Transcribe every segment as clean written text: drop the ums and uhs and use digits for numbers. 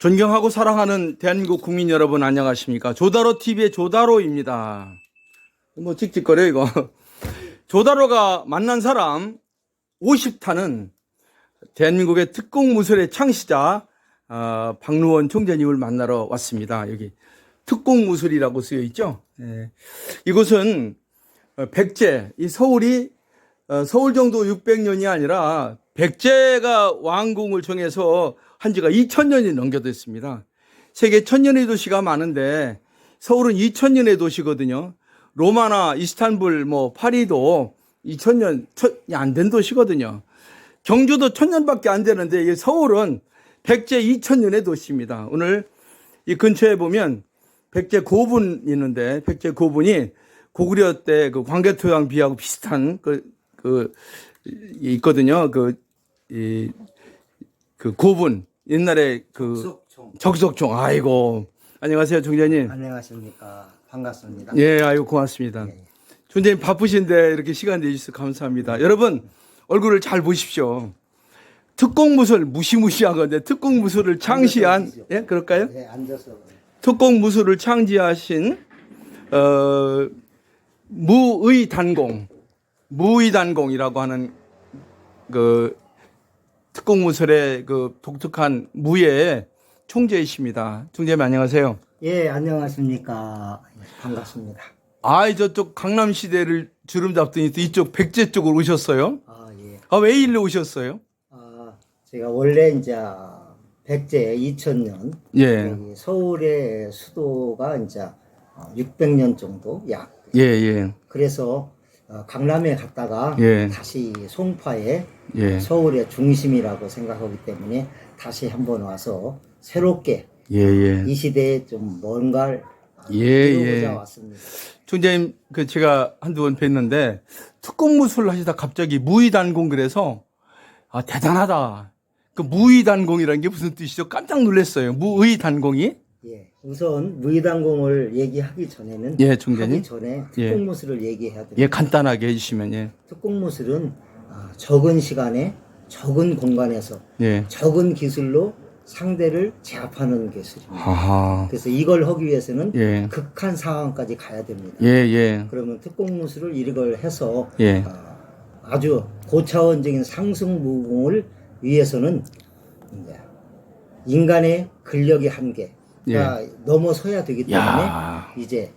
존경하고 사랑하는 대한민국 국민 여러분 안녕하십니까. 조다로 TV의 조다로입니다. 뭐 찍찍거려 이거. 조다로가 만난 사람 50타는 대한민국의 특공무술의 창시자 박루원 총재님을 만나러 왔습니다. 여기 특공무술이라고 쓰여 있죠. 네. 이곳은 백제, 이 서울이 서울 정도 600년이 아니라 백제가 왕궁을 정해서 한 지가 2000년이 넘겨됐습니다. 세계 천년의 도시가 많은데 서울은 2000년의 도시거든요. 로마나 이스탄불, 파리도 2000년이 안 된 도시거든요. 경주도 1000년밖에 안 되는데 서울은 백제 2000년의 도시입니다. 오늘 이 근처에 보면 백제 고분 있는데 백제 고분이 고구려 때 그 광개토양 비하고 비슷한 있거든요. 그 고분 옛날에 적석총. 아이고 안녕하세요 총재님. 안녕하십니까. 반갑습니다. 예, 아이고 고맙습니다. 예. 총재님 바쁘신데 이렇게 시간 내주셔서 감사합니다. 여러분 얼굴을 잘 보십시오. 특공무술 무시무시한 건데 특공무술을 창시한 예 그럴까요? 네, 앉아서. 특공무술을 창시하신 무의단공이라고 하는 그 특공무술의 그 독특한 무예의 총재이십니다. 총재님 안녕하세요. 예, 안녕하십니까. 반갑습니다. 저쪽 강남시대를 주름 잡더니 또 이쪽 백제 쪽으로 오셨어요? 예. 왜 일로 오셨어요? 제가 원래 이제 백제 2000년 예. 여기 서울의 수도가 이제 600년 정도 약. 예. 그래서 강남에 갔다가 예. 다시 송파에 예. 서울의 중심이라고 생각하기 때문에 다시 한번 와서 새롭게 예. 이 시대에 좀 뭔가를 예. 이루고자 왔습니다. 총재님, 제가 한두 번 뵀는데, 특공무술 하시다 갑자기 무의단공 그래서, 대단하다. 그 무의단공이라는 게 무슨 뜻이죠? 깜짝 놀랐어요. 무의단공이? 예. 우선 무의단공을 얘기하기 전에는 예, 총재님. 하기 전에 특공무술을 얘기해야 됩니다. 예, 간단하게 해주시면, 예. 특공무술은 적은 시간에 적은 공간에서 예. 적은 기술로 상대를 제압하는 기술입니다. 아하. 그래서 이걸 하기 위해서는 예. 극한 상황까지 가야 됩니다. 예. 그러면 특공무술을 이걸 해서 예. 아주 고차원적인 상승무공을 위해서는 이제 인간의 근력의 한계가 넘어서야 되기 때문에 이제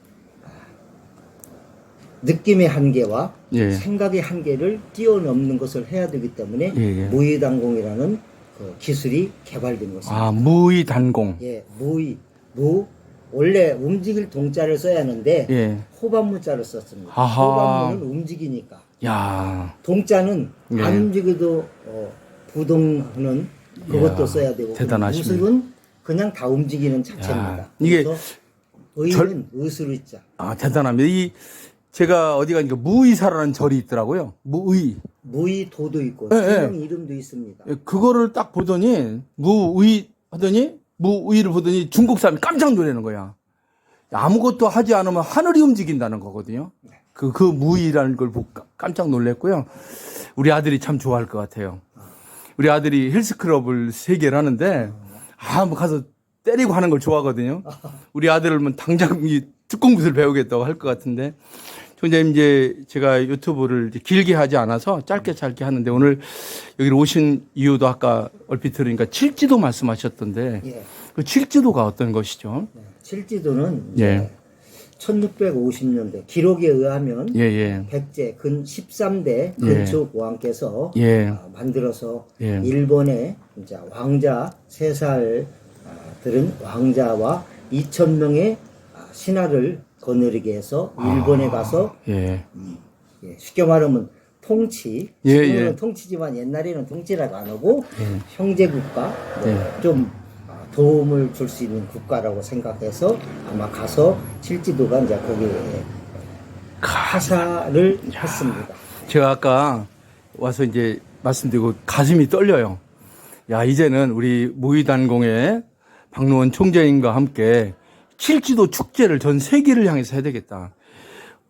느낌의 한계와 생각의 한계를 뛰어넘는 것을 해야 되기 때문에 무의단공이라는 그 기술이 개발된 것입니다. 무의단공. 예, 원래 움직일 동자를 써야 하는데 호반무자를 썼습니다. 호반무는 움직이니까. 동자는 안 움직여도 부동하는 그것도 써야 되고 대단하십니다. 무술은 그냥 다 움직이는 자체입니다. 이게 그래서 의는 의술의자. 대단합니다. 제가 어디 가니까 무의사라는 절이 있더라고요. 무의도도 있고 설명 이름도 있습니다. 그거를 딱 보더니 무의를 보더니 중국 사람이 깜짝 놀라는 거야. 아무것도 하지 않으면 하늘이 움직인다는 거거든요. 그 무의라는 걸 보고 깜짝 놀랐고요. 우리 아들이 참 좋아할 것 같아요. 우리 아들이 헬스클럽을 3개를 하는데 가서 때리고 하는 걸 좋아하거든요. 우리 아들은 당장 특공무술 배우겠다고 할 것 같은데. 총재님, 제가 유튜브를 길게 하지 않아서 짧게 하는데 오늘 여기 오신 이유도 아까 얼핏 들으니까 칠지도 말씀하셨던데 그 칠지도가 어떤 것이죠? 칠지도는 1650년대 기록에 의하면 백제 근 13대 근축 왕께서 만들어서 일본의 이제 왕자 3살들은 왕자와 2000명의 신하를 거느리게 해서 일본에 가서 쉽게 말하면 통치, 지금은 통치지만 옛날에는 통치라고 안 하고 형제국가 좀 도움을 줄 수 있는 국가라고 생각해서 아마 가서 칠지도가 이제 거기에 하사를 했습니다. 제가 아까 와서 이제 말씀드리고 가슴이 떨려요. 이제는 우리 무의단공의 박루원 총재님과 함께 칠지도 축제를 전 세계를 향해서 해야 되겠다.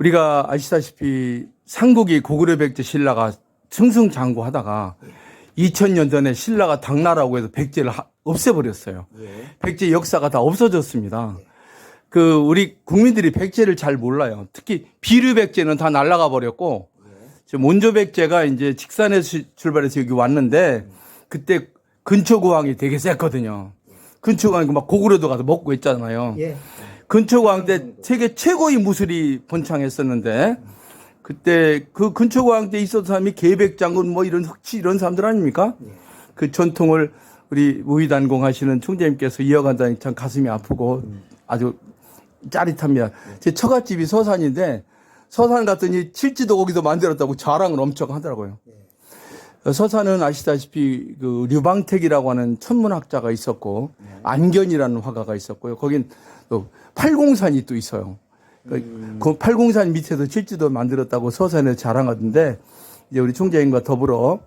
우리가 아시다시피 삼국이 고구려 백제 신라가 승승장구하다가 2000년 전에 신라가 당나라고 해서 백제를 없애버렸어요. 예. 백제 역사가 다 없어졌습니다. 우리 국민들이 백제를 잘 몰라요. 특히 비류 백제는 다 날아가 버렸고, 지금 몬조 백제가 이제 직산에서 출발해서 여기 왔는데, 그때 근초고왕이 되게 셌거든요. 근초고왕이 막 고구려도 가서 먹고 있잖아요. 예. 근초고왕 때 세계 최고의 무술이 번창했었는데, 그때 그 근초고왕 때 있었던 사람이 계백장군 뭐 이런 흑치 이런 사람들 아닙니까? 그 전통을 우리 무위단공 하시는 총재님께서 이어간다니 참 가슴이 아프고 아주 짜릿합니다. 제 처갓집이 서산인데 서산 갔더니 칠지도 거기서 만들었다고 자랑을 엄청 하더라고요. 서산은 아시다시피 그 류방택이라고 하는 천문학자가 있었고 안견이라는 화가가 있었고요. 거긴 또 팔공산이 또 있어요. 그 팔공산 밑에서 칠지도 만들었다고 서산에 자랑하던데 이제 우리 총재님과 더불어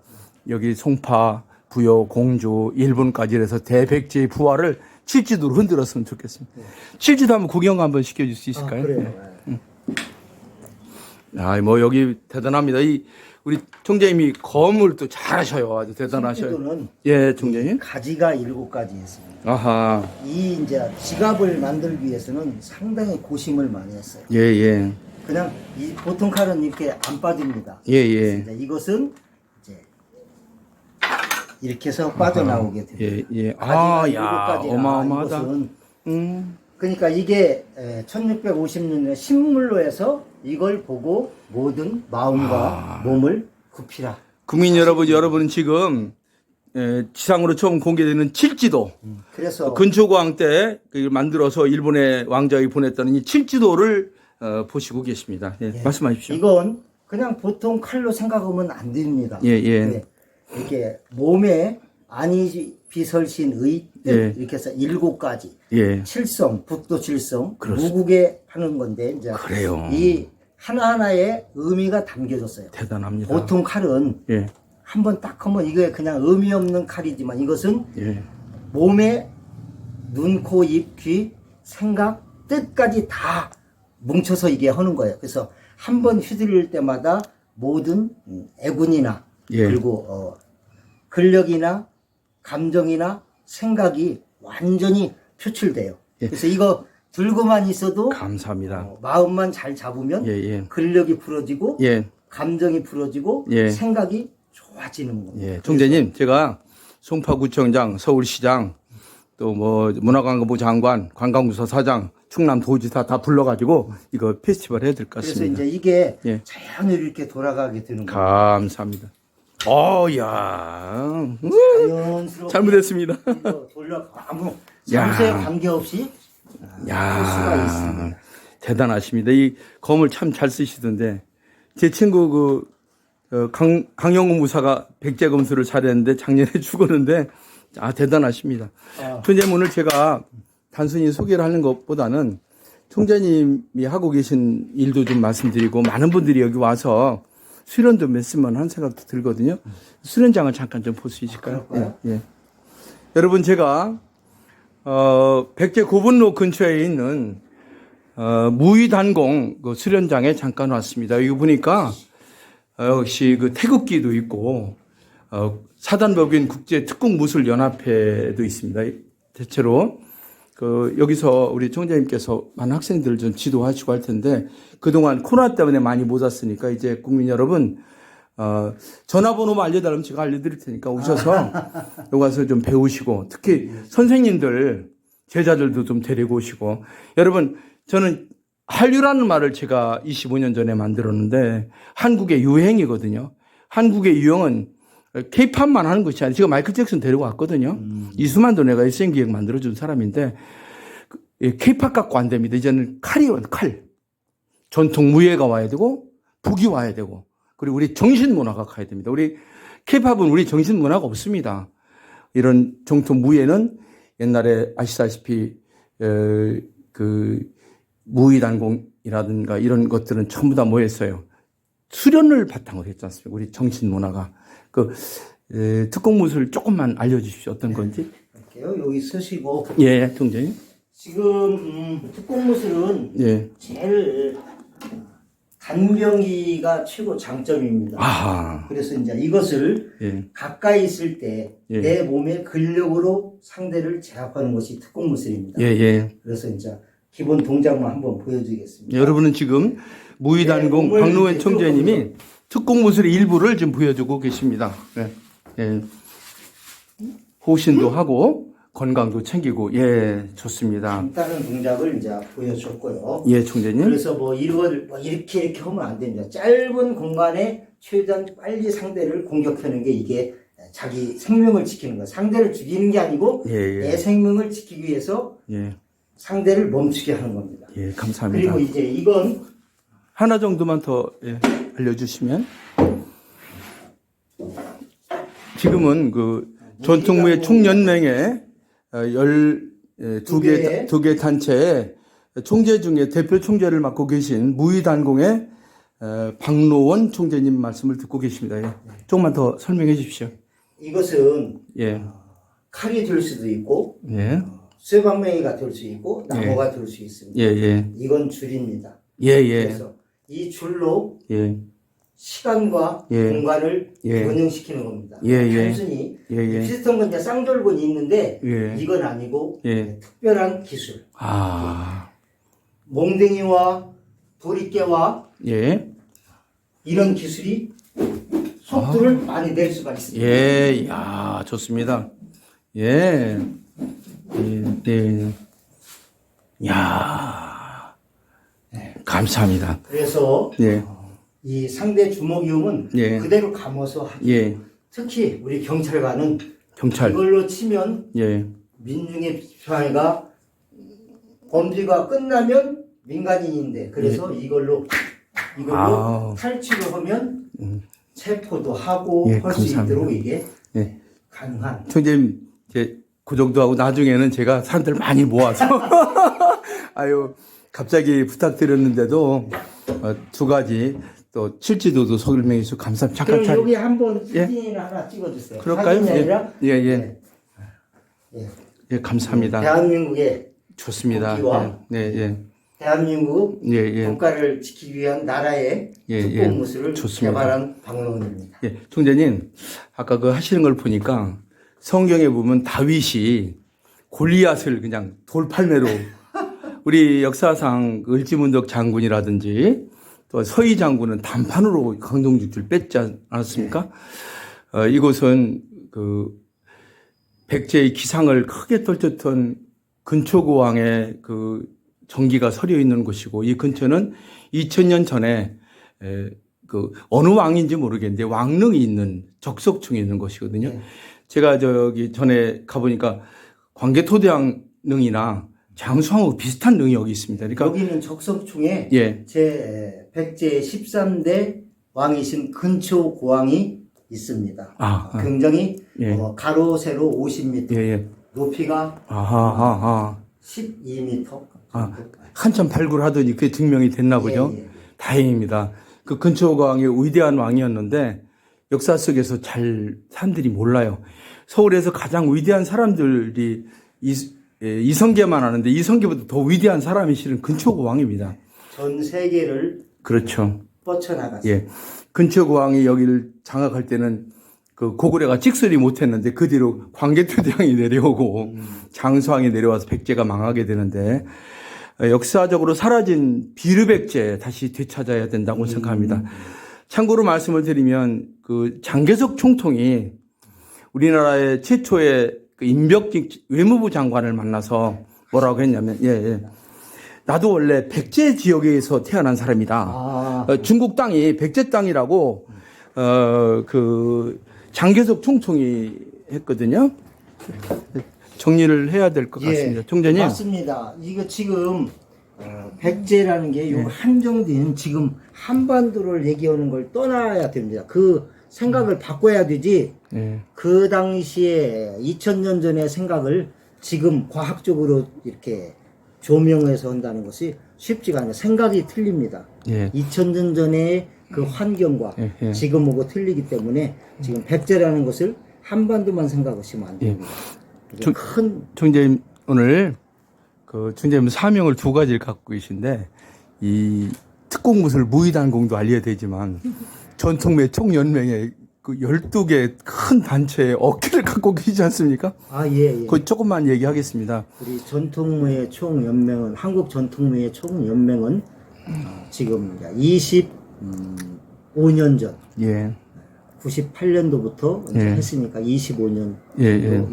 여기 송파, 부여, 공주, 일본까지 해서 대백제의 부활을 칠지도로 흔들었으면 좋겠습니다. 칠지도 한번 구경 한번 시켜줄 수 있을까요? 그래요. 뭐 여기 대단합니다. 우리 총재님이 검을 또 잘하셔요. 아주 대단하셔요. 칠지도는 예, 총재님. 가지가 7가지 있습니다. 아하. 이 이제 지갑을 만들기 위해서는 상당히 고심을 많이 했어요. 예, 예. 그냥 이 보통 칼은 이렇게 안 빠집니다. 예, 예. 이제 이것은 이제 이렇게 해서 빠져나오게 됩니다. 예, 예. 가지가 야, 7가지라 어마어마하다. 이것은 그러니까 이게 1650년에 신물로 해서 이걸 보고 모든 마음과 몸을 굽히라. 국민 여러분은 지금 지상으로 처음 공개되는 칠지도 그래서 근초고왕 때 만들어서 일본의 왕자가 보냈다는 이 칠지도를 보시고 계십니다. 예, 말씀하십시오. 이건 그냥 보통 칼로 생각하면 안 됩니다. 예, 예. 네. 이렇게 몸에 안이 비설신의 예. 이렇게 해서 7가지 예. 칠성, 북도 칠성, 그렇습니다. 무국에 하는 건데 이제 그래요. 이 하나하나의 의미가 담겨졌어요. 대단합니다. 보통 칼은 예. 한번 딱 하면 이게 그냥 의미 없는 칼이지만 이것은 예. 몸에 눈, 코, 입, 귀, 생각, 뜻까지 다 뭉쳐서 이게 하는 거예요. 그래서 한 번 휘두를 때마다 모든 애군이나 예. 그리고 근력이나 감정이나 생각이 완전히 표출돼요. 예. 그래서 이거 들고만 있어도 감사합니다. 마음만 잘 잡으면 예, 예. 근력이 풀어지고 예. 감정이 풀어지고 예. 생각이 좋아지는 겁니다. 예. 총재님, 제가 송파구청장, 서울시장, 또 뭐 문화관광부 장관, 관광부서 사장, 충남도지사 다 불러가지고 이거 페스티벌 해야 될 것 그래서 같습니다. 이제 이게 예. 자연으로 이렇게 돌아가게 되는 거예요. 감사합니다. 야, 자연스럽게 잘못했습니다. 이거 돌려 아무 장소에 관계없이 할 수가 야, 있습니다. 대단하십니다. 이 검을 참 잘 쓰시던데 제 친구 강영우 무사가 백제검수를 잘했는데 작년에 죽었는데 대단하십니다. 총재님 오늘 제가 단순히 소개를 하는 것보다는 총재님이 하고 계신 일도 좀 말씀드리고 많은 분들이 여기 와서 수련도 맺으면 한 생각도 들거든요. 수련장을 잠깐 좀 볼 수 있을까요? 예, 예. 여러분 제가 백제 고분로 근처에 있는 무의단공 그 수련장에 잠깐 왔습니다. 여기 보니까 역시 그 태극기도 있고 사단법인 국제특공무술연합회도 있습니다. 대체로 여기서 우리 총장님께서 많은 학생들을 좀 지도하시고 할 텐데 그동안 코로나 때문에 많이 못 왔으니까 이제 국민 여러분 전화번호만 알려달라면 제가 알려드릴 테니까 오셔서 여기 와서 좀 배우시고 특히 선생님들 제자들도 좀 데리고 오시고 여러분 저는 한류라는 말을 제가 25년 전에 만들었는데 한국의 유행이거든요. 한국의 유행은 K-팝만 하는 것이 아니라 제가 마이클 잭슨 데리고 왔거든요. 이수만도 내가 SM기획 만들어준 사람인데 K-팝 갖고 안 됩니다. 이제는 칼이요, 칼. 전통 무예가 와야 되고 북이 와야 되고 그리고 우리 정신문화가 가야 됩니다. 우리 K-팝은 우리 정신문화가 없습니다. 이런 정통 무예는 옛날에 아시다시피 그 무의단공이라든가 이런 것들은 전부 다 뭐였어요? 수련을 바탕으로 했지 않습니까? 우리 정신문화가. 특공무술 조금만 알려주십시오. 어떤 건지. 할게요. 여기 쓰시고. 예, 총장님. 지금 특공무술은 예. 제일 간병기가 최고 장점입니다. 아하. 그래서 이제 이것을 예. 가까이 있을 때 예. 내 몸의 근력으로 상대를 제압하는 것이 특공무술입니다. 예, 예. 그래서 이제 기본 동작만 한번 보여드리겠습니다. 여러분은 지금 무의단공 몸을 박노원 이렇게 총재님이 특공무술의 일부를 지금 보여주고 계십니다. 예. 예. 호신도 하고 건강도 챙기고, 예, 좋습니다. 간단한 동작을 이제 보여줬고요. 예, 총재님. 그래서 뭐 이걸 뭐 이렇게 하면 안 됩니다. 짧은 공간에 최대한 빨리 상대를 공격하는 게 이게 자기 생명을 지키는 거예요. 상대를 죽이는 게 아니고 예, 예. 내 생명을 지키기 위해서 예, 상대를 멈추게 하는 겁니다. 예, 감사합니다. 그리고 이제 이건 하나 정도만 더 예, 알려주시면. 지금은 그 전통무예 총연맹의 12개 단체의 총재 중에 대표 총재를 맡고 계신 무의단공의 박노원 총재님 말씀을 듣고 계십니다. 예. 조금만 더 설명해 주십시오. 이것은 예, 칼이 될 수도 있고 예, 쇠방망이가 될 수 있고 나무가 될 수 있습니다. 예, 예, 이건 줄입니다. 예, 예, 그래서 이 줄로 예, 시간과 예. 공간을 예. 변형시키는 겁니다. 예, 예. 단순히 예, 예. 비슷한 건 이제 쌍절곤이 있는데 예. 이건 아니고 예. 특별한 기술. 아, 몽댕이와 도리깨와 예, 이런 기술이 속도를 많이 낼 수가 있습니다. 예, 야, 좋습니다. 예, 예, 네, 야, 감사합니다. 그래서 예, 이 상대 주먹이음은 예. 그대로 감아서 하기. 예, 특히 우리 경찰관은 경찰, 이걸로 치면 예, 민중의 피해가 범죄가 끝나면 민간인인데 그래서 이걸로 아우. 탈취를 하면 체포도 하고 예, 할 수 감사합니다. 있도록 이게 예. 가능한. 총재님, 이제 그 정도 하고 나중에는 제가 사람들 많이 모아서 아유 갑자기 부탁드렸는데도 두 가지 또 칠지도도 설명해 주셔서 감사합니다. 잠깐 그럼 여기 한번 예? 사진이나 하나 찍어주세요. 그럴까요? 사진이 아니라 예, 예, 예. 예, 감사합니다. 대한민국의 좋습니다. 국기와 예, 예, 대한민국 예, 예, 국가를 지키기 위한 나라의 예, 특공무술을 좋습니다. 개발한 박노원입니다. 예, 총재님, 아까 그 하시는 걸 보니까 성경에 보면 다윗이 골리앗을 그냥 돌팔매로 우리 역사상 을지문덕 장군이라든지 또 서희 장군은 단판으로 강동죽줄 뺐지 않았습니까? 이곳은 그 백제의 기상을 크게 떨쳤던 근초고왕의 그 정기가 서려 있는 곳이고 이 근처는 2000년 전에 그 어느 왕인지 모르겠는데 왕릉이 있는 적석층에 있는 곳이거든요. 네. 제가 저기 전에 가보니까 광개토대왕릉이나 장수왕하고 비슷한 능이 여기 있습니다. 그러니까 여기는 적성충에 예, 제 백제 13대 왕이신 근초 고왕이 있습니다. 굉장히 예. 가로 세로 50m, 예, 예. 높이가 아하. 12m. 한참 발굴하더니 그게 증명이 됐나 보죠. 예. 다행입니다. 그 근초고왕의 위대한 왕이었는데 역사 속에서 잘 사람들이 몰라요. 서울에서 가장 위대한 사람들이 이성계만 아는데 이성계보다 더 위대한 사람이 실은 근초고왕입니다. 전 세계를 그렇죠. 뻗쳐나갔어요. 예. 근초고왕이 여기를 장악할 때는 그 고구려가 찍소리 못했는데 그 뒤로 광개토대왕이 내려오고 장수왕이 내려와서 백제가 망하게 되는데 역사적으로 사라진 비르백제 다시 되찾아야 된다고 생각합니다. 참고로 말씀을 드리면 그 장개석 총통이 우리나라의 최초의 그 임벽직 외무부 장관을 만나서 뭐라고 했냐면 나도 원래 백제 지역에서 태어난 사람이다. 중국 땅이 백제 땅이라고 그 장개석 총통이 했거든요. 정리를 해야 될 것 같습니다. 총재님. 맞습니다. 이거 지금 백제라는 게 요 한정된 지금 한반도를 얘기하는 걸 떠나야 됩니다. 그 생각을 바꿔야 되지. 그 당시에 2000년 전의 생각을 지금 과학적으로 이렇게 조명해서 한다는 것이 쉽지가 않아요. 생각이 틀립니다. 2000년 전의 그 환경과 지금하고 틀리기 때문에 지금 백제라는 것을 한반도만 생각하시면 안 됩니다. 큰 총재님 오늘 그 총재님 사명을 두 가지를 갖고 계신데 이 특공무술 무의단공도 알려야 되지만 전통매 총연맹의 그 12개 큰 단체의 어깨를 갖고 계시지 않습니까? 아, 예, 예. 그 조금만 얘기하겠습니다. 우리 전통무예 총연맹은, 한국 전통무예 총연맹은 지금 25년 전, 예. 98년도부터 예. 했으니까 25년, 예, 예.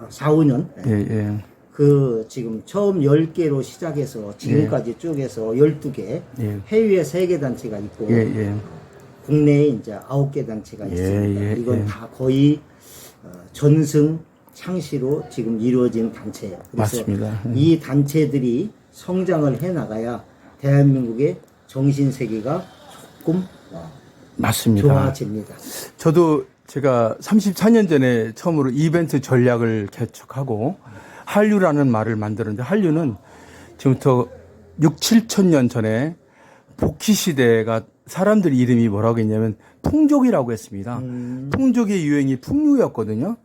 4, 5년. 예, 예. 그 지금 처음 10개로 시작해서 지금까지 쭉 해서 12개, 예. 해외에 3개 단체가 있고, 예, 예. 국내에 이제 9개 단체가 예, 있습니다. 예, 이건 예. 다 거의 전승 창시로 지금 이루어진 단체예요. 그래서 맞습니다. 이 단체들이 성장을 해 나가야 대한민국의 정신 세계가 조금 맞습니다. 좋아집니다. 저도 제가 34년 전에 처음으로 이벤트 전략을 개척하고 한류라는 말을 만들었는데, 한류는 지금부터 6, 7천 년 전에 복희 시대가 사람들 이름이 뭐라고 했냐면 풍족이라고 했습니다. 풍족의 유행이 풍류였거든요.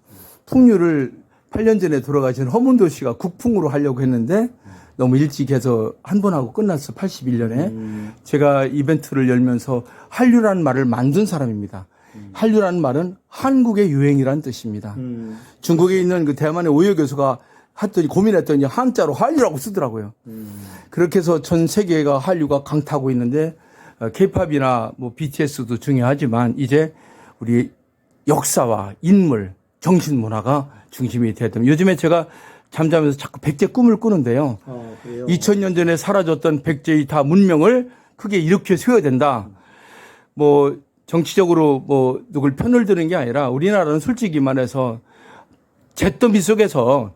풍류를 8년 전에 돌아가신 허문도 씨가 국풍으로 하려고 했는데 너무 일찍 해서 한 번 하고 끝났어. 81년에. 제가 이벤트를 열면서 한류라는 말을 만든 사람입니다. 한류라는 말은 한국의 유행이라는 뜻입니다. 중국에 있는 그 대만의 오여 교수가 고민했더니 한자로 한류라고 쓰더라고요. 그렇게 해서 전 세계가 한류가 강타하고 있는데, K-팝이나 뭐 BTS도 중요하지만 이제 우리 역사와 인물, 정신 문화가 중심이 돼야 됩니다. 요즘에 제가 잠자면서 자꾸 백제 꿈을 꾸는데요. 그래요? 2000년 전에 사라졌던 백제의 다 문명을 크게 일으켜 세워야 된다. 뭐 정치적으로 뭐 누굴 편을 드는 게 아니라 우리나라는 솔직히 말해서 잿더미 속에서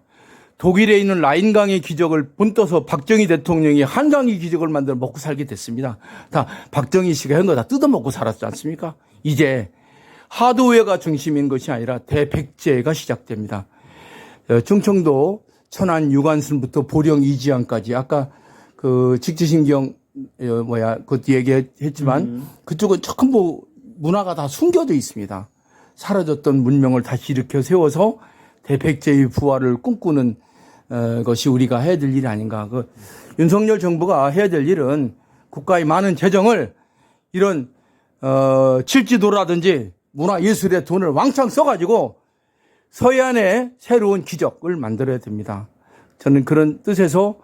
독일에 있는 라인강의 기적을 본떠서 박정희 대통령이 한강의 기적을 만들어 먹고 살게 됐습니다. 다 박정희 씨가 한 거 다 뜯어먹고 살았지 않습니까? 이제 하도회가 중심인 것이 아니라 대백제가 시작됩니다. 충청도 천안 유관순부터 보령 이지양까지, 아까 그 직지신경 그것도 얘기했지만 그쪽은 전부 문화가 다 숨겨져 있습니다. 사라졌던 문명을 다시 일으켜 세워서 대백제의 부활을 꿈꾸는 것이 우리가 해야 될 일이 아닌가. 윤석열 정부가 해야 될 일은 국가의 많은 재정을 이런 칠지도라든지 문화예술의 돈을 왕창 써가지고 서해안에 새로운 기적을 만들어야 됩니다. 저는 그런 뜻에서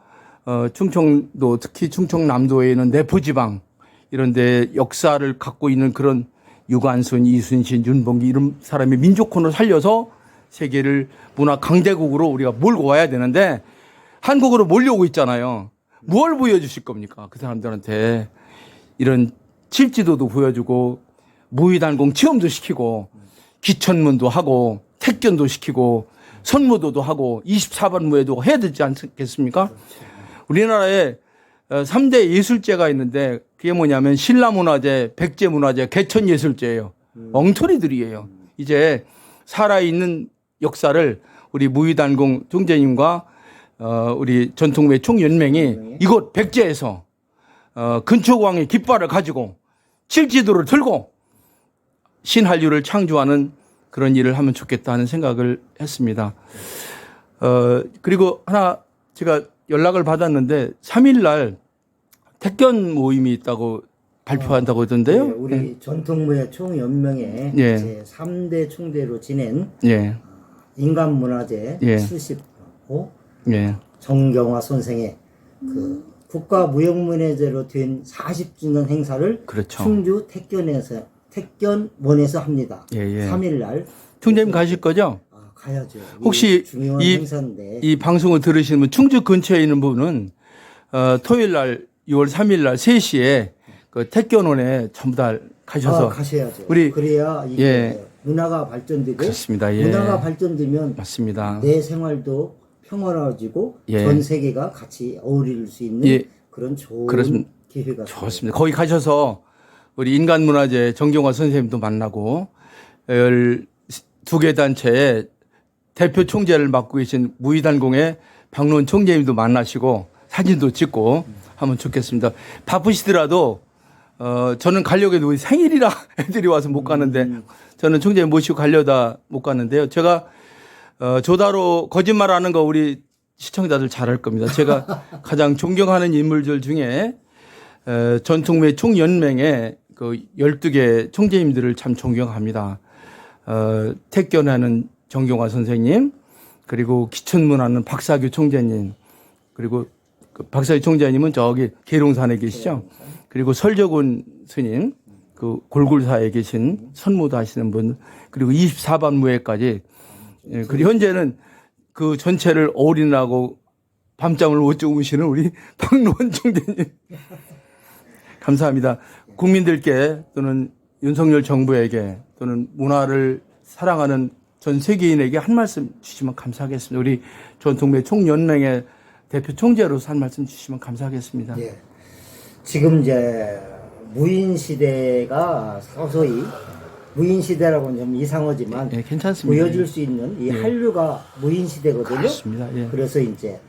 충청도, 특히 충청남도에 있는 내포지방 이런 데 역사를 갖고 있는 그런 유관순, 이순신, 윤봉기 이런 사람의 민족혼을 살려서 세계를 문화 강대국으로 우리가 몰고 와야 되는데 한국으로 몰려오고 있잖아요. 뭘 보여주실 겁니까? 그 사람들한테 이런 칠지도도 보여주고 무의단공 체험도 시키고 기천문도 하고 택견도 시키고 선무도도 하고 24반무에도 해야 되지 않겠습니까? 우리나라에 3대 예술제가 있는데 그게 뭐냐면 신라문화재, 백제문화재, 개천예술제예요. 엉터리들이에요. 이제 살아있는 역사를 우리 무의단공 총재님과 우리 전통매 총연맹이 이곳 백제에서 근초광의 깃발을 가지고 칠지도를 들고 신한류를 창조하는 그런 일을 하면 좋겠다 하는 생각을 했습니다. 그리고 하나 제가 연락을 받았는데 3일 날 택견 모임이 있다고 발표한다고 하던데요. 네, 우리 전통무예 총연맹의 제 3대 총대로 지낸 인간문화재 70호 정경화 선생의 그 국가무형문화재로 된 40주년 행사를 그렇죠. 충주 택견원에서 합니다. 3일 날. 총재님 가실 거죠? 가야죠. 혹시 중요한 행사인데. 이 방송을 들으시는 분, 충주 근처에 있는 분은 토요일 날 6월 3일 날 3시에 그 택견원에 전부 다 가셔서 가셔야죠. 우리 그래야 이게 문화가 발전되고 그렇습니다. 문화가 발전되면 맞습니다. 내 생활도 평화로워지고 전 세계가 같이 어울릴 수 있는 그런 좋은 기회가 좋습니다. 거기 가셔서 우리 인간문화재 정경화 선생님도 만나고 12개 단체의 대표 총재를 맡고 계신 무의단공의 박론 총재님도 만나시고 사진도 찍고 하면 좋겠습니다. 바쁘시더라도 저는 가려고 해도 생일이라 애들이 와서 못 가는데 저는 총재 모시고 가려다 못 가는데요. 제가 조다로 거짓말하는 거 우리 시청자들 잘 알 겁니다. 제가 가장 존경하는 인물들 중에 전통무예 총연맹의 그 12개 총재님들을 참 존경합니다. 택견하는 정경화 선생님, 그리고 기천문화는 박사규 총재님, 그리고 그 박사규 총재님은 저기 계룡산에 계시죠. 그리고 설적훈 스님, 그 골굴사에 계신 선무도 하시는 분, 그리고 24반 무예까지. 그리고 현재는 그 전체를 올인하고 밤잠을 못 주무시는 우리 박노원 총재님. 감사합니다. 국민들께 또는 윤석열 정부에게 또는 문화를 사랑하는 전 세계인에게 한 말씀 주시면 감사하겠습니다. 우리 전통무예 총연맹의 대표 총재로서 한 말씀 주시면 감사하겠습니다. 예. 지금 이제 무인 시대가 서서히 무인 시대라고는 좀 이상하지만 예, 괜찮습니다. 보여줄 수 있는 이 예. 한류가 무인 시대거든요. 그렇습니다. 예. 그래서 이제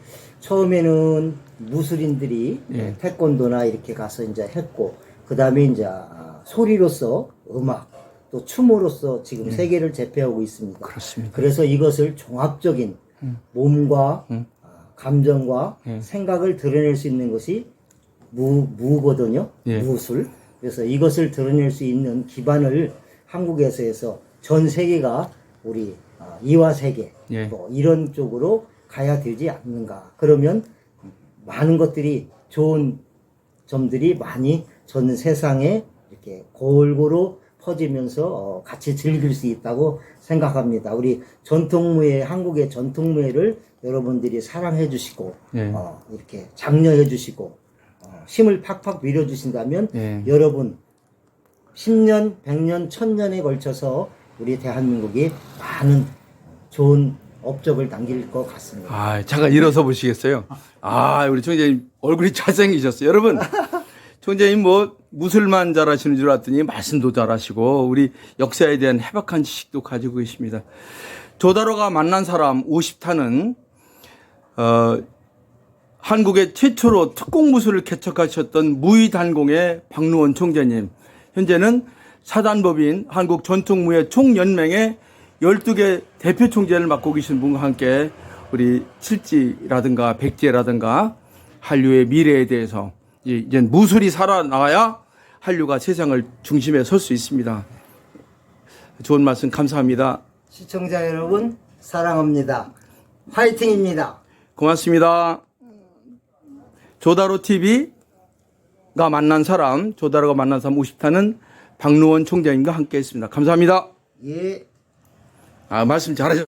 처음에는 무술인들이 예. 태권도나 이렇게 가서 이제 했고, 그 다음에 이제 소리로서 음악, 또 춤으로서 지금 세계를 제패하고 있습니다. 그렇습니다. 그래서 이것을 종합적인 몸과 감정과 생각을 드러낼 수 있는 것이 무거든요. 예. 무술. 그래서 이것을 드러낼 수 있는 기반을 한국에서 해서 전 세계가 우리 이화세계 예. 뭐 이런 쪽으로 가야 되지 않는가. 그러면 많은 것들이 좋은 점들이 많이 전 세상에 이렇게 골고루 퍼지면서 같이 즐길 수 있다고 생각합니다. 우리 전통무예, 한국의 전통무예를 여러분들이 사랑해 주시고 예. 이렇게 장려해 주시고 힘을 팍팍 밀어주신다면 예. 여러분 10년, 100년, 1000년에 걸쳐서 우리 대한민국이 많은 좋은 업적을 남길 것 같습니다. 아, 잠깐 일어서 보시겠어요? 아, 우리 총재님 얼굴이 잘생기셨어요. 여러분, 총재님 뭐 무술만 잘하시는 줄 알았더니 말씀도 잘하시고 우리 역사에 대한 해박한 지식도 가지고 계십니다. 조다로가 만난 사람 50타는 한국의 최초로 특공무술을 개척하셨던 무의단공의 박노원 총재님, 현재는 사단법인 한국전통무예 총연맹의 12개 대표 총재를 맡고 계신 분과 함께 우리 칠지라든가 백제라든가 한류의 미래에 대해서 이제 무술이 살아나야 한류가 세상을 중심에 설 수 있습니다. 좋은 말씀 감사합니다. 시청자 여러분 사랑합니다. 화이팅입니다. 고맙습니다. 조다로 TV가 만난 사람, 조다로가 만난 사람 50타는 박노원 총장님과 함께 했습니다. 감사합니다. 예. 말씀 잘하셨습니다.